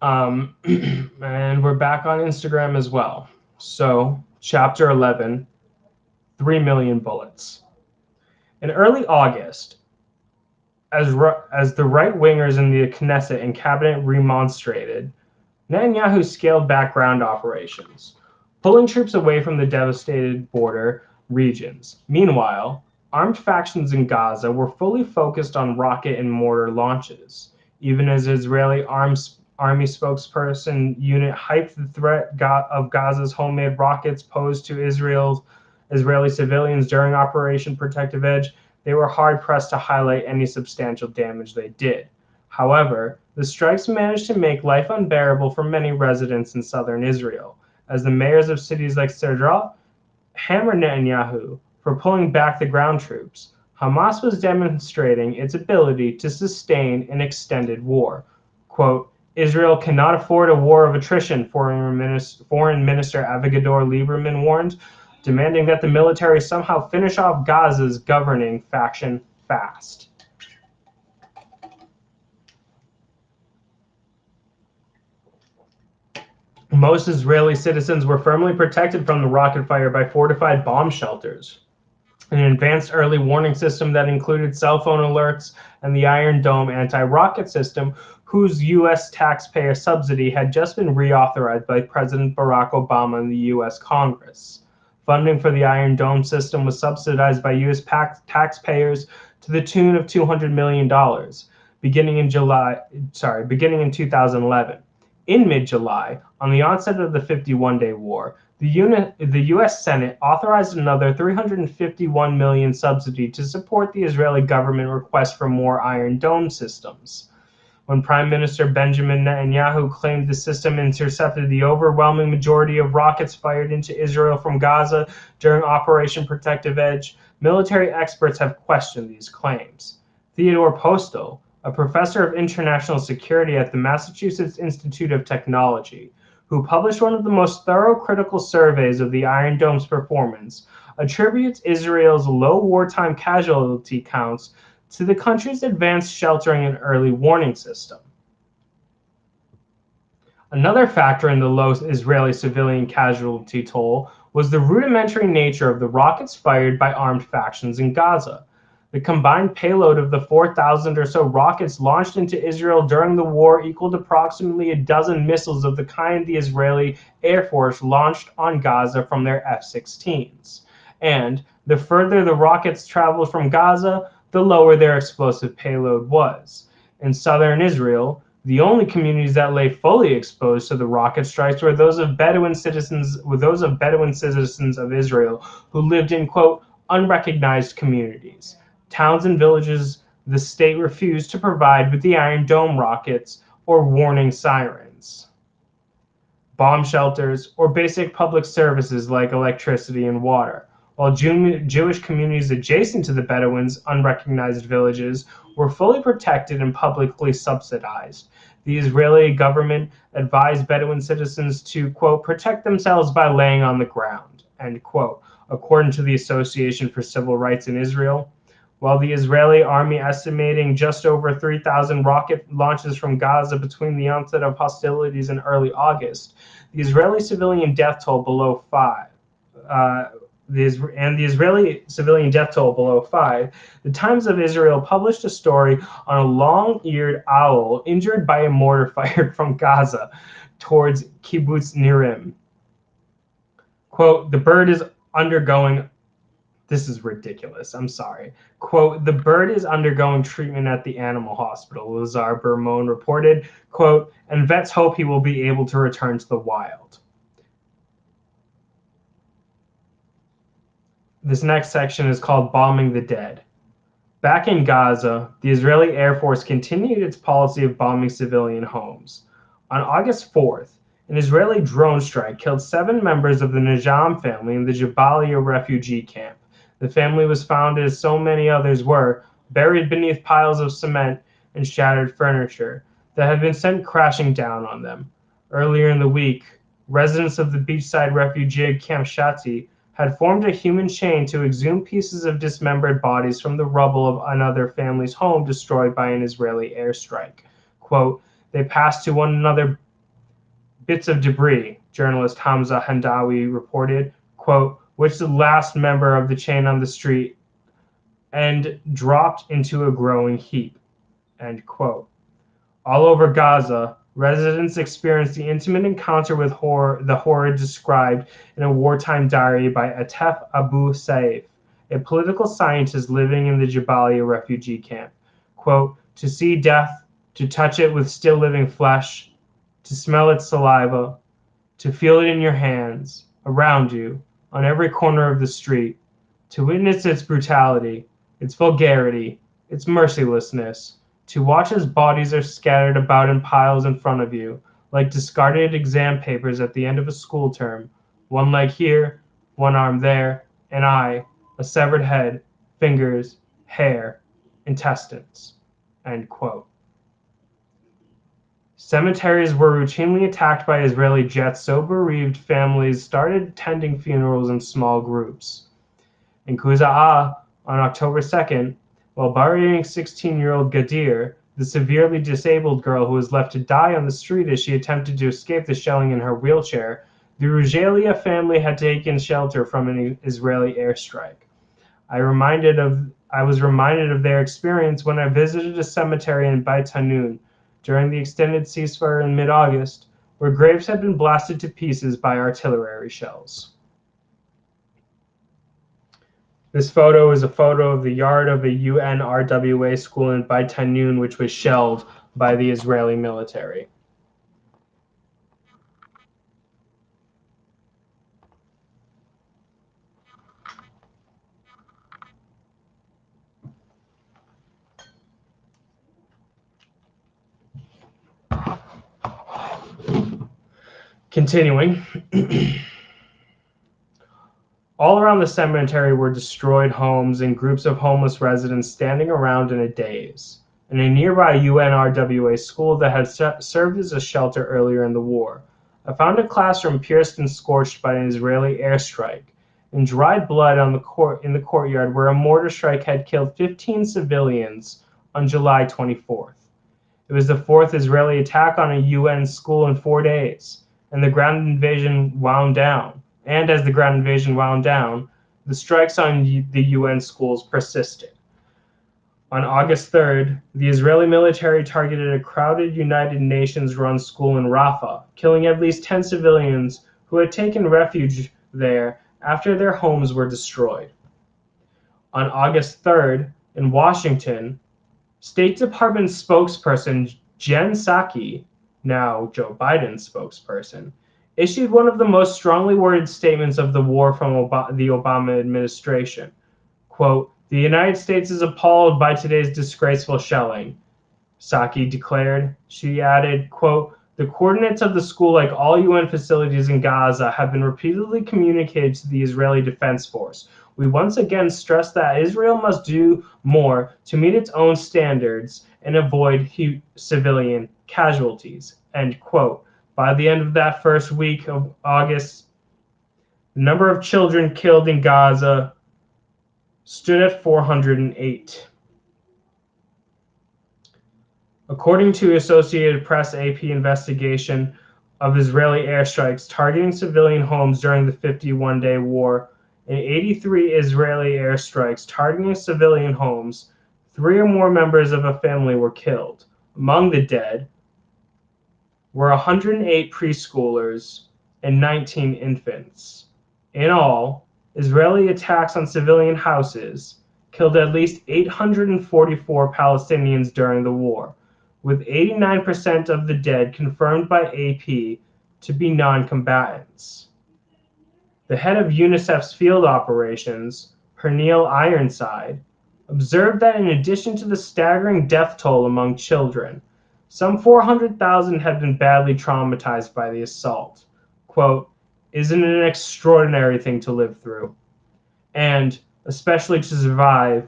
And we're back on Instagram as well. So, chapter 11, 3 million bullets. In early August, as the right-wingers in the Knesset and cabinet remonstrated, Netanyahu scaled back ground operations, pulling troops away from the devastated border regions. Meanwhile, armed factions in Gaza were fully focused on rocket and mortar launches, even as Israeli army spokesperson unit hyped the threat of Gaza's homemade rockets posed to Israeli civilians during Operation Protective Edge. They were hard-pressed to highlight any substantial damage they did. However, the strikes managed to make life unbearable for many residents in southern Israel, as the mayors of cities like Sderot hammered Netanyahu for pulling back the ground troops. Hamas was demonstrating its ability to sustain an extended war. Quote, Israel cannot afford a war of attrition, Foreign Minister Avigdor Lieberman warned, demanding that the military somehow finish off Gaza's governing faction fast. Most Israeli citizens were firmly protected from the rocket fire by fortified bomb shelters, an advanced early warning system that included cell phone alerts, and the Iron Dome anti-rocket system, whose U.S. taxpayer subsidy had just been reauthorized by President Barack Obama in the U.S. Congress. Funding for the Iron Dome system was subsidized by U.S. taxpayers to the tune of $200 million, beginning in 2011. In mid-July, on the onset of the 51-day war, the U.S. Senate authorized another $351 million subsidy to support the Israeli government request for more Iron Dome systems. When Prime Minister Benjamin Netanyahu claimed the system intercepted the overwhelming majority of rockets fired into Israel from Gaza during Operation Protective Edge, military experts have questioned these claims. Theodore Postel, a professor of international security at the Massachusetts Institute of Technology, who published one of the most thorough critical surveys of the Iron Dome's performance, attributes Israel's low wartime casualty counts to the country's advanced sheltering and early warning system. Another factor in the low Israeli civilian casualty toll was the rudimentary nature of the rockets fired by armed factions in Gaza. The combined payload of the 4,000 or so rockets launched into Israel during the war equaled approximately a dozen missiles of the kind the Israeli Air Force launched on Gaza from their F-16s. And the further the rockets traveled from Gaza, the lower their explosive payload was. In southern Israel, the only communities that lay fully exposed to the rocket strikes were those of Bedouin citizens of Israel who lived in, quote, unrecognized communities, towns and villages the state refused to provide with the Iron Dome rockets or warning sirens, bomb shelters, or basic public services like electricity and water. While Jewish communities adjacent to the Bedouins' unrecognized villages were fully protected and publicly subsidized. The Israeli government advised Bedouin citizens to, quote, protect themselves by laying on the ground, end quote, according to the Association for Civil Rights in Israel. While the Israeli army estimating just over 3,000 rocket launches from Gaza between the onset of hostilities in early August, the Israeli civilian death toll below 5. The Israeli civilian death toll below 5, the Times of Israel published a story on a long-eared owl injured by a mortar fired from Gaza towards Kibbutz Nirim. Quote, the bird is undergoing, this is ridiculous, I'm sorry. Quote, the bird is undergoing treatment at the animal hospital, Lazar Bermon reported, quote, and vets hope he will be able to return to the wild. This next section is called Bombing the Dead. Back in Gaza, the Israeli Air Force continued its policy of bombing civilian homes. On August 4th, an Israeli drone strike killed 7 members of the Najam family in the Jabalia refugee camp. The family was found, as so many others were, buried beneath piles of cement and shattered furniture that had been sent crashing down on them. Earlier in the week, residents of the beachside refugee camp Shati had formed a human chain to exhume pieces of dismembered bodies from the rubble of another family's home destroyed by an Israeli airstrike. Quote, they passed to one another bits of debris, journalist Hamza Handawi reported, quote, which the last member of the chain on the street and dropped into a growing heap, end quote. All over Gaza, residents experienced the intimate encounter with the horror described in a wartime diary by Atef Abu Saif, a political scientist living in the Jabalia refugee camp. Quote, to see death, to touch it with still living flesh, to smell its saliva, to feel it in your hands, around you, on every corner of the street, to witness its brutality, its vulgarity, its mercilessness, to watch as bodies are scattered about in piles in front of you, like discarded exam papers at the end of a school term, one leg here, one arm there, an eye, a severed head, fingers, hair, intestines, end quote. Cemeteries were routinely attacked by Israeli jets, so bereaved families started attending funerals in small groups. In Kuzaa, on October 2nd, while burying 16-year-old Gadir, the severely disabled girl who was left to die on the street as she attempted to escape the shelling in her wheelchair, the Rugelia family had taken shelter from an Israeli airstrike. I was reminded of their experience when I visited a cemetery in Beit Hanun during the extended ceasefire in mid-August, where graves had been blasted to pieces by artillery shells. This photo is a photo of the yard of a UNRWA school in Beit Hanun, which was shelled by the Israeli military. Continuing. All around the cemetery were destroyed homes and groups of homeless residents standing around in a daze. In a nearby UNRWA school that had served as a shelter earlier in the war, I found a classroom pierced and scorched by an Israeli airstrike, and dried blood in the courtyard where a mortar strike had killed 15 civilians on July 24th. It was the fourth Israeli attack on a UN school in 4 days, and the ground invasion wound down. And as the ground invasion wound down, the strikes on the UN schools persisted. On August 3rd, the Israeli military targeted a crowded United Nations-run school in Rafah, killing at least 10 civilians who had taken refuge there after their homes were destroyed. On August 3rd, in Washington, State Department spokesperson Jen Psaki, now Joe Biden's spokesperson, issued one of the most strongly worded statements of the war from the Obama administration. Quote, the United States is appalled by today's disgraceful shelling, Psaki declared. She added, quote, the coordinates of the school, like all UN facilities in Gaza, have been repeatedly communicated to the Israeli Defense Force. We once again stress that Israel must do more to meet its own standards and avoid civilian casualties, end quote. By the end of that first week of August, the number of children killed in Gaza stood at 408. According to Associated Press AP investigation of Israeli airstrikes targeting civilian homes during the 51-day war, in 83 Israeli airstrikes targeting civilian homes, 3 or more members of a family were killed. Among the dead were 108 preschoolers and 19 infants. In all, Israeli attacks on civilian houses killed at least 844 Palestinians during the war, with 89% of the dead confirmed by AP to be non-combatants. The head of UNICEF's field operations, Pernille Ironside, observed that in addition to the staggering death toll among children, some 400,000 had been badly traumatized by the assault. Quote, isn't it an extraordinary thing to live through? And, especially to survive,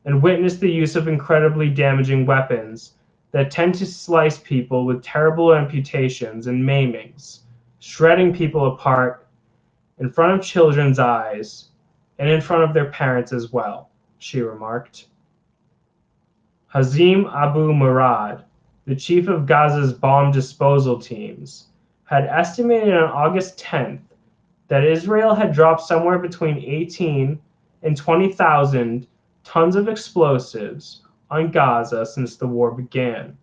and witness the use of incredibly damaging weapons that tend to slice people with terrible amputations and maimings, shredding people apart in front of children's eyes, and in front of their parents as well, she remarked. Hazim Abu Murad, the chief of Gaza's bomb disposal teams, had estimated on August 10th that Israel had dropped somewhere between 18 and 20,000 tons of explosives on Gaza since the war began.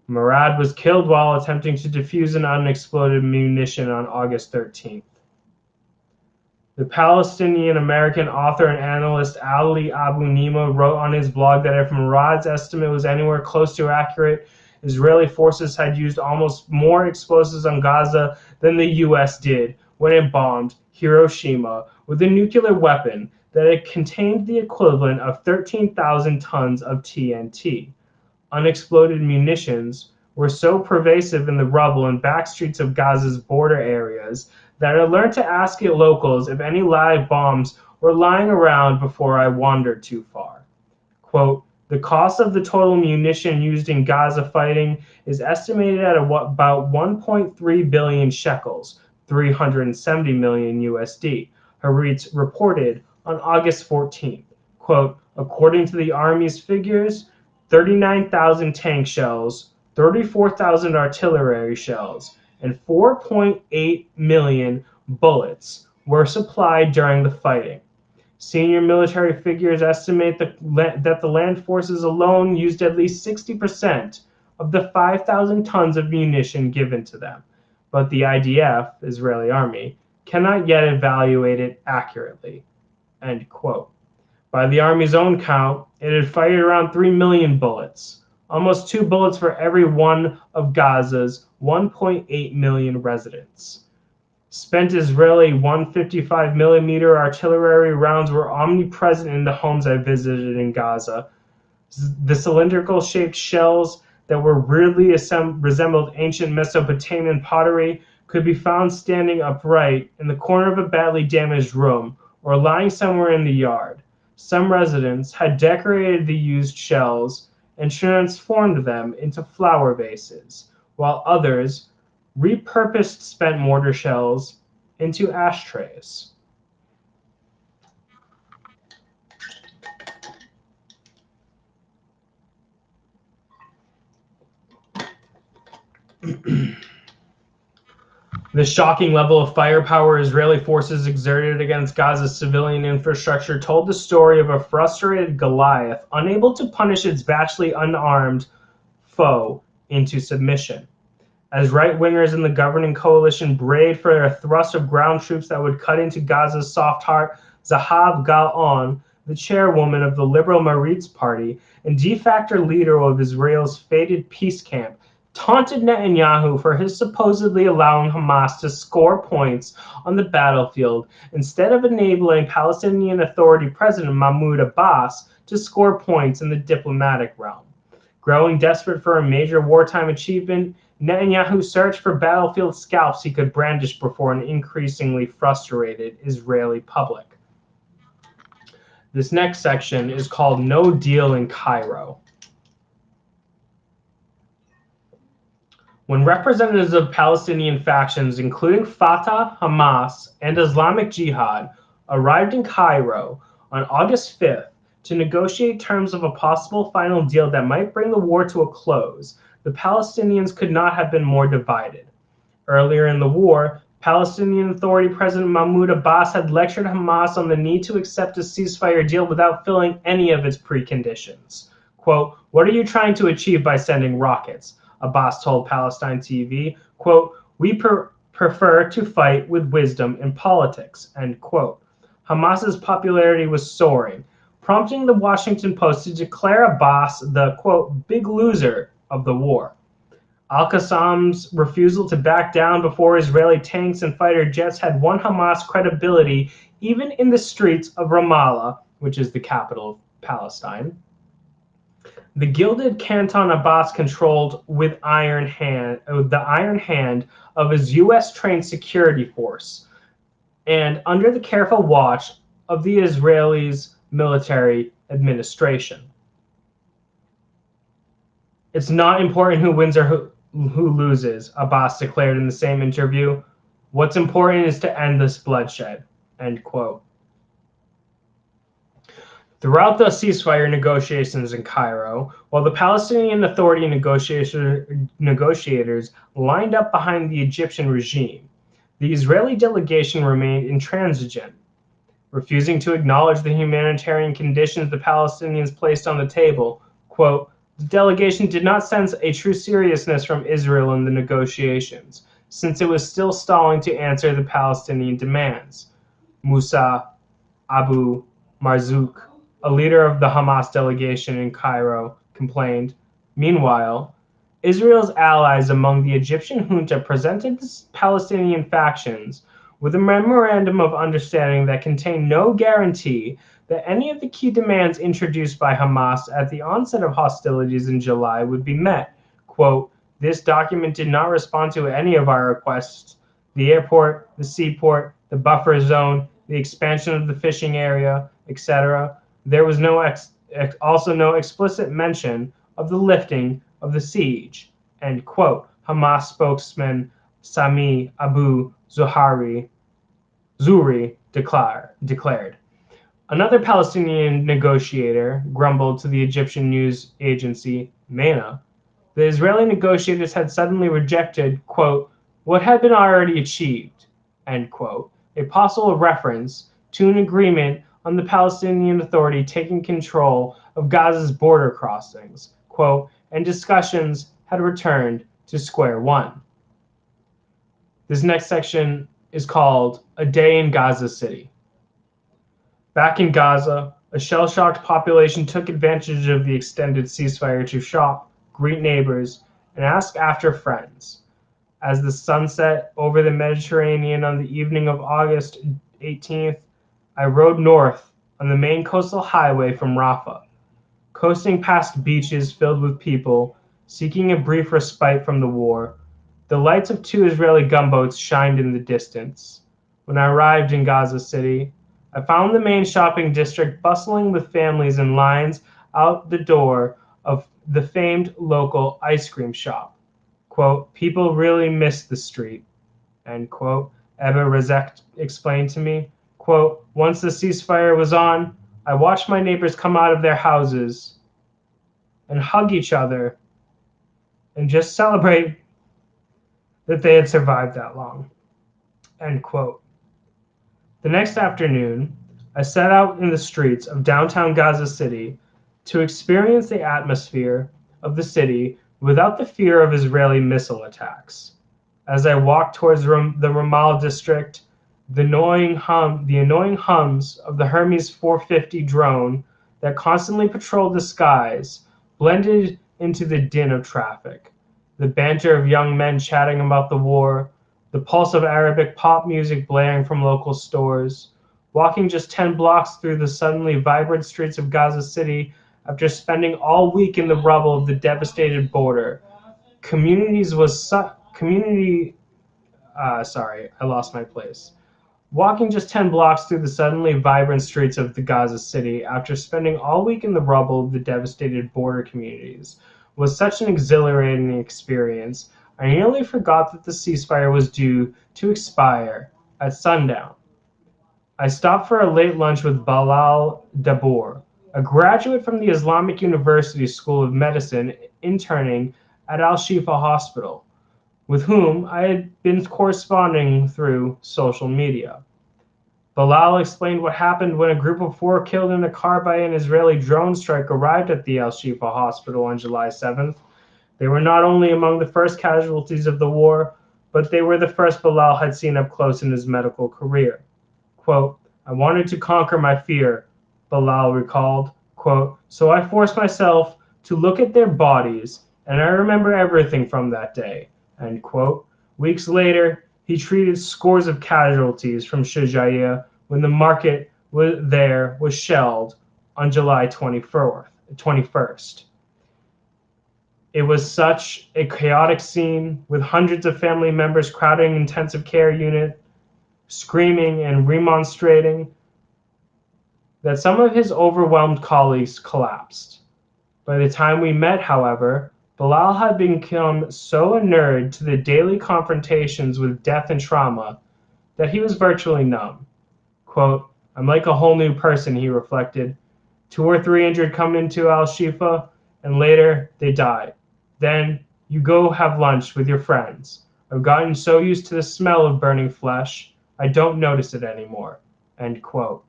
Murad was killed while attempting to defuse an unexploded munition on August 13th. The Palestinian-American author and analyst Ali Abu Nima wrote on his blog that if Murad's estimate was anywhere close to accurate, Israeli forces had used almost more explosives on Gaza than the U.S. did when it bombed Hiroshima with a nuclear weapon that had contained the equivalent of 13,000 tons of TNT. Unexploded munitions were so pervasive in the rubble and backstreets of Gaza's border areas that I learned to ask locals if any live bombs were lying around before I wandered too far. Quote, the cost of the total munition used in Gaza fighting is estimated at about 1.3 billion shekels, 370 million USD, Haaretz reported on August 14th. Quote, according to the Army's figures, 39,000 tank shells, 34,000 artillery shells, and 4.8 million bullets were supplied during the fighting. Senior military figures estimate that the land forces alone used at least 60% of the 5,000 tons of munition given to them, but the IDF, Israeli Army, cannot yet evaluate it accurately. End quote. By the Army's own count, it had fired around 3 million bullets, almost 2 bullets for every one of Gaza's 1.8 million residents. Spent Israeli 155mm artillery rounds were omnipresent in the homes I visited in Gaza. The cylindrical-shaped shells that were weirdly resembled ancient Mesopotamian pottery could be found standing upright in the corner of a badly damaged room or lying somewhere in the yard. Some residents had decorated the used shells and transformed them into flower vases, while others repurposed spent mortar shells into ashtrays. The shocking level of firepower Israeli forces exerted against Gaza's civilian infrastructure told the story of a frustrated Goliath unable to punish its vastly unarmed foe into submission. As right-wingers in the governing coalition brayed for a thrust of ground troops that would cut into Gaza's soft heart, Zahav Gal-On, the chairwoman of the Liberal Maritz Party and de facto leader of Israel's fated peace camp, taunted Netanyahu for his supposedly allowing Hamas to score points on the battlefield instead of enabling Palestinian Authority President Mahmoud Abbas to score points in the diplomatic realm. Growing desperate for a major wartime achievement, Netanyahu searched for battlefield scalps he could brandish before an increasingly frustrated Israeli public. This next section is called No Deal in Cairo. When representatives of Palestinian factions, including Fatah, Hamas, and Islamic Jihad, arrived in Cairo on August 5th to negotiate terms of a possible final deal that might bring the war to a close, the Palestinians could not have been more divided. Earlier in the war, Palestinian Authority President Mahmoud Abbas had lectured Hamas on the need to accept a ceasefire deal without filling any of its preconditions. Quote, what are you trying to achieve by sending rockets? Abbas told Palestine TV, quote, we prefer to fight with wisdom in politics, end quote. Hamas's popularity was soaring, prompting the Washington Post to declare Abbas the, quote, big loser of the war. Al-Qassam's refusal to back down before Israeli tanks and fighter jets had won Hamas credibility even in the streets of Ramallah, which is the capital of Palestine. The gilded canton Abbas controlled with the iron hand of his U.S.-trained security force, and under the careful watch of the Israelis' military administration. It's not important who wins or who loses, Abbas declared in the same interview. What's important is to end this bloodshed, end quote. Throughout the ceasefire negotiations in Cairo, while the Palestinian Authority negotiators lined up behind the Egyptian regime, the Israeli delegation remained intransigent, refusing to acknowledge the humanitarian conditions the Palestinians placed on the table. Quote, the delegation did not sense a true seriousness from Israel in the negotiations, since it was still stalling to answer the Palestinian demands. Musa Abu Marzouk, a leader of the Hamas delegation in Cairo, complained. Meanwhile, Israel's allies among the Egyptian junta presented the Palestinian factions with a memorandum of understanding that contained no guarantee that any of the key demands introduced by Hamas at the onset of hostilities in July would be met. Quote, this document did not respond to any of our requests. The airport, the seaport, the buffer zone, the expansion of the fishing area, etc. There was also no explicit mention of the lifting of the siege. End quote. Hamas spokesman Sami Abu Zuri declared. Another Palestinian negotiator grumbled to the Egyptian news agency MENA. The Israeli negotiators had suddenly rejected, quote, what had been already achieved, end quote, a possible reference to an agreement on the Palestinian Authority taking control of Gaza's border crossings, quote, and discussions had returned to square one. This next section is called A Day in Gaza City. Back in Gaza, a shell-shocked population took advantage of the extended ceasefire to shop, greet neighbors, and ask after friends. As the sun set over the Mediterranean on the evening of August 18th, I rode north on the main coastal highway from Rafah, coasting past beaches filled with people seeking a brief respite from the war. The lights of 2 Israeli gunboats shined in the distance. When I arrived in Gaza City, I found the main shopping district bustling with families and lines out the door of the famed local ice cream shop. Quote, people really miss the street, end quote. Ebba Rezek explained to me. Quote, once the ceasefire was on, I watched my neighbors come out of their houses and hug each other and just celebrate that they had survived that long, end quote. The next afternoon, I set out in the streets of downtown Gaza City to experience the atmosphere of the city without the fear of Israeli missile attacks. As I walked towards the Ramallah district, the annoying hums of the Hermes 450 drone that constantly patrolled the skies blended into the din of traffic. The banter of young men chatting about the war, the pulse of Arabic pop music blaring from local stores. Walking just 10 blocks through the suddenly vibrant streets of Gaza City after spending all week in the rubble of the devastated border. Walking just 10 blocks through the suddenly vibrant streets of the Gaza City after spending all week in the rubble of the devastated border communities was such an exhilarating experience, I nearly forgot that the ceasefire was due to expire at sundown. I stopped for a late lunch with Bilal Dabour, a graduate from the Islamic University School of Medicine interning at Al-Shifa Hospital, with whom I had been corresponding through social media. Bilal explained what happened when a group of 4 killed in a car by an Israeli drone strike arrived at the Al-Shifa Hospital on July 7th. They were not only among the first casualties of the war, but they were the first Bilal had seen up close in his medical career. Quote, I wanted to conquer my fear, Bilal recalled. Quote, so I forced myself to look at their bodies, and I remember everything from that day. End quote. Weeks later, he treated scores of casualties from Shujaiya when the market was shelled on July 21st. It was such a chaotic scene with hundreds of family members crowding intensive care unit, screaming and remonstrating, that some of his overwhelmed colleagues collapsed. By the time we met, however, Bilal had become so inured to the daily confrontations with death and trauma that he was virtually numb. Quote, I'm like a whole new person, he reflected. 2 or 3 injured come into Al-Shifa, and later they die. Then you go have lunch with your friends. I've gotten so used to the smell of burning flesh, I don't notice it anymore." End quote.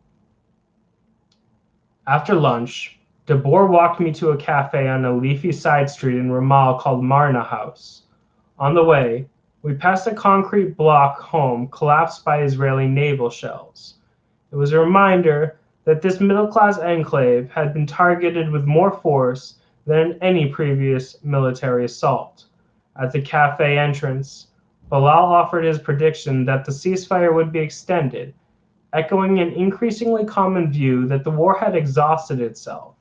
After lunch, De Boer walked me to a cafe on a leafy side street in Ramal called Marna House. On the way, we passed a concrete block home collapsed by Israeli naval shells. It was a reminder that this middle-class enclave had been targeted with more force than any previous military assault. At the cafe entrance, Bilal offered his prediction that the ceasefire would be extended, echoing an increasingly common view that the war had exhausted itself.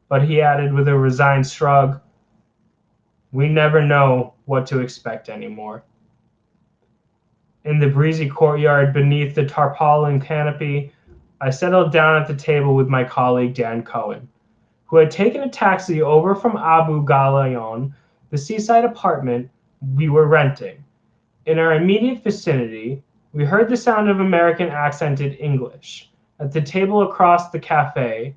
But he added with a resigned shrug, "We never know what to expect anymore." In the breezy courtyard beneath the tarpaulin canopy, I settled down at the table with my colleague Dan Cohen, who had taken a taxi over from Abu Ghalayon, the seaside apartment we were renting. In our immediate vicinity, we heard the sound of American accented English. At the table across the cafe,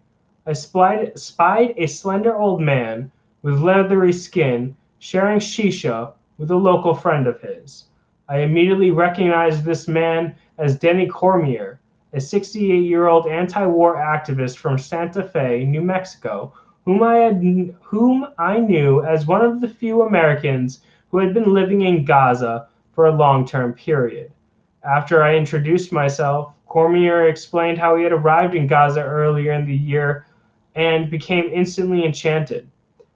I spied a slender old man with leathery skin sharing shisha with a local friend of his. I immediately recognized this man as Denny Cormier, a 68-year-old anti-war activist from Santa Fe, New Mexico, whom I knew as one of the few Americans who had been living in Gaza for a long-term period. After I introduced myself, Cormier explained how he had arrived in Gaza earlier in the year and became instantly enchanted.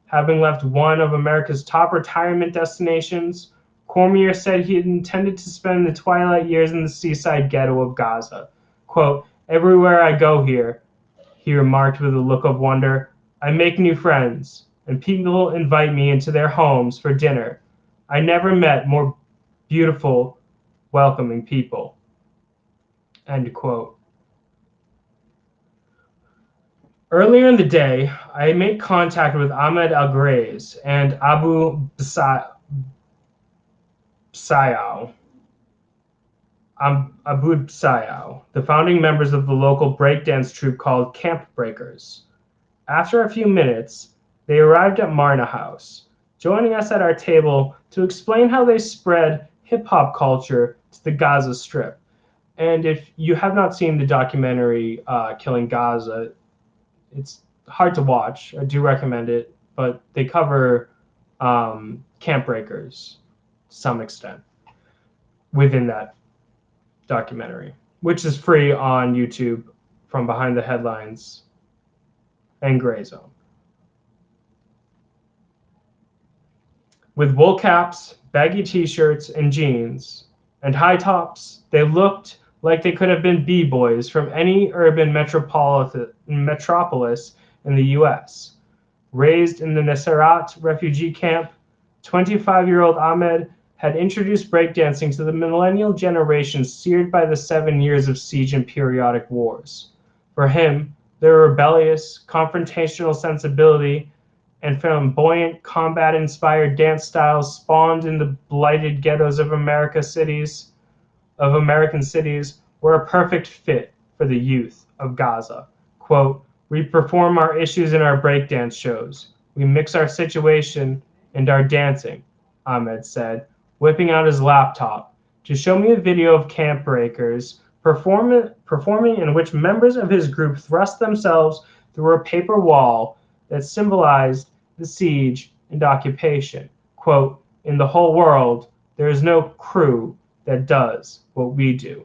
Having left one of America's top retirement destinations, Cormier said he had intended to spend the twilight years in the seaside ghetto of Gaza. Quote, "Everywhere I go here," he remarked with a look of wonder, "I make new friends, and people invite me into their homes for dinner. I never met more beautiful, welcoming people." End quote. Earlier in the day, I made contact with Ahmed Al-Graiz and Abu Bsayow, the founding members of the local breakdance troupe called Camp Breakers. After a few minutes, they arrived at Marna House, joining us at our table to explain how they spread hip-hop culture to the Gaza Strip. And if you have not seen the documentary Killing Gaza, it's hard to watch. I do recommend it, but they cover Camp Breakers to some extent within that documentary, which is free on YouTube from Behind the Headlines and Gray Zone. With wool caps, baggy t-shirts, and jeans, and high tops, they looked like they could have been b-boys from any urban metropolis in the U.S. Raised in the Nuseirat refugee camp, 25-year-old Ahmed had introduced breakdancing to the millennial generation seared by the 7 years of siege and periodic wars. For him, their rebellious, confrontational sensibility and flamboyant, combat-inspired dance styles spawned in the blighted ghettos of American cities were a perfect fit for the youth of Gaza. Quote, "We perform our issues in our breakdance shows. We mix our situation and our dancing," Ahmed said, whipping out his laptop to show me a video of Camp Breakers performing in which members of his group thrust themselves through a paper wall that symbolized the siege and occupation. Quote, "In the whole world, there is no crew that does what we do."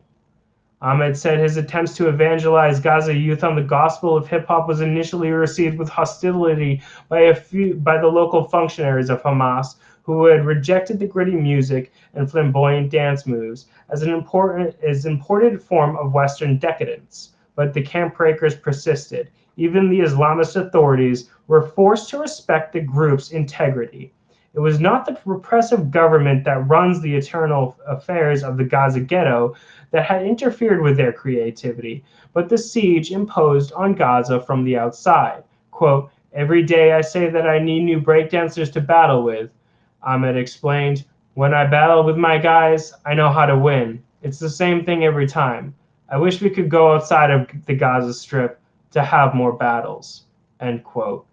Ahmed said his attempts to evangelize Gaza youth on the gospel of hip-hop was initially received with hostility by the local functionaries of Hamas, who had rejected the gritty music and flamboyant dance moves as an imported form of Western decadence. But the Camp Breakers persisted. Even the Islamist authorities were forced to respect the group's integrity. It was not the repressive government that runs the internal affairs of the Gaza ghetto that had interfered with their creativity, but the siege imposed on Gaza from the outside. Quote, "Every day I say that I need new breakdancers to battle with," Ahmed explained. "When I battle with my guys, I know how to win. It's the same thing every time. I wish we could go outside of the Gaza Strip, to have more battles." End quote.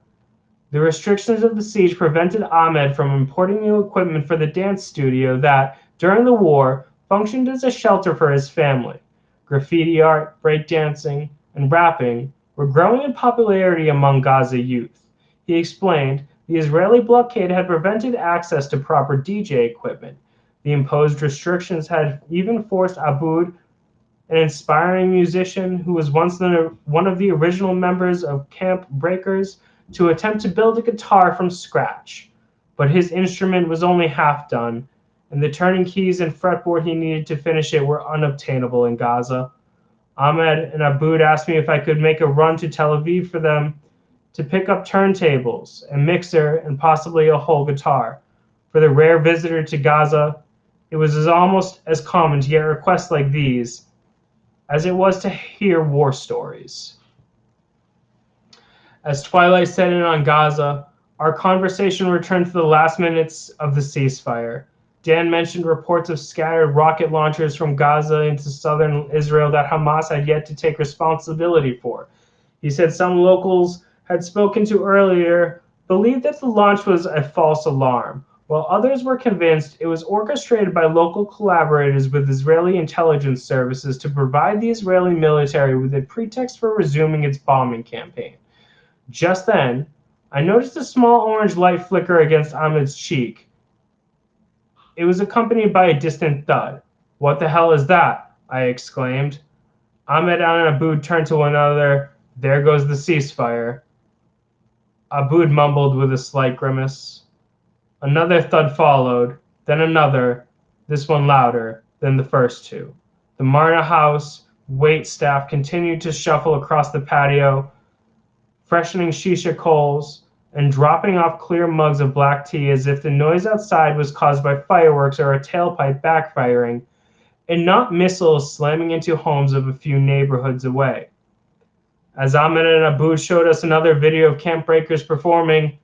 The restrictions of the siege prevented Ahmed from importing new equipment for the dance studio that, during the war, functioned as a shelter for his family. Graffiti art, breakdancing, and rapping were growing in popularity among Gaza youth. He explained, the Israeli blockade had prevented access to proper DJ equipment. The imposed restrictions had even forced Aboud, an inspiring musician who was once one of the original members of Camp Breakers, to attempt to build a guitar from scratch. But his instrument was only half done, and the turning keys and fretboard he needed to finish it were unobtainable in Gaza. Ahmed and Aboud asked me if I could make a run to Tel Aviv for them to pick up turntables, a mixer, and possibly a whole guitar. For the rare visitor to Gaza, it was almost as common to get requests like these as it was to hear war stories. As twilight set in on Gaza, our conversation returned to the last minutes of the ceasefire. Dan mentioned reports of scattered rocket launchers from Gaza into southern Israel that Hamas had yet to take responsibility for. He said some locals had spoken to earlier believed that the launch was a false alarm, while others were convinced it was orchestrated by local collaborators with Israeli intelligence services to provide the Israeli military with a pretext for resuming its bombing campaign. Just then, I noticed a small orange light flicker against Ahmed's cheek. It was accompanied by a distant thud. "What the hell is that?" I exclaimed. Ahmed and Aboud turned to one another. "There goes the ceasefire." Aboud mumbled with a slight grimace. Another thud followed, then another, this one louder than the first two. The Marna House wait staff continued to shuffle across the patio, freshening shisha coals and dropping off clear mugs of black tea as if the noise outside was caused by fireworks or a tailpipe backfiring, and not missiles slamming into homes of a few neighborhoods away. As Ahmed and Aboud showed us another video of Camp Breakers performing,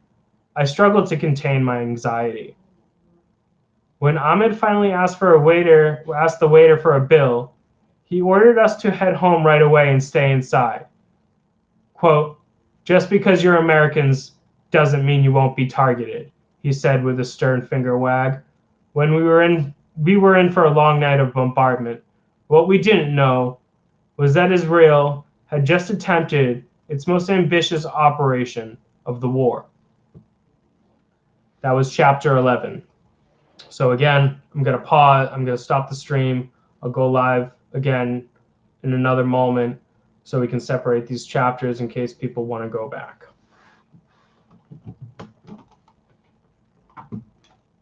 I struggled to contain my anxiety. When Ahmed finally asked the waiter for a bill, he ordered us to head home right away and stay inside. Quote, "Just because you're Americans doesn't mean you won't be targeted," he said with a stern finger wag. We were in for a long night of bombardment. What we didn't know was that Israel had just attempted its most ambitious operation of the war. That was chapter 11. So again, I'm going to pause. I'm going to stop the stream. I'll go live again in another moment so we can separate these chapters in case people want to go back.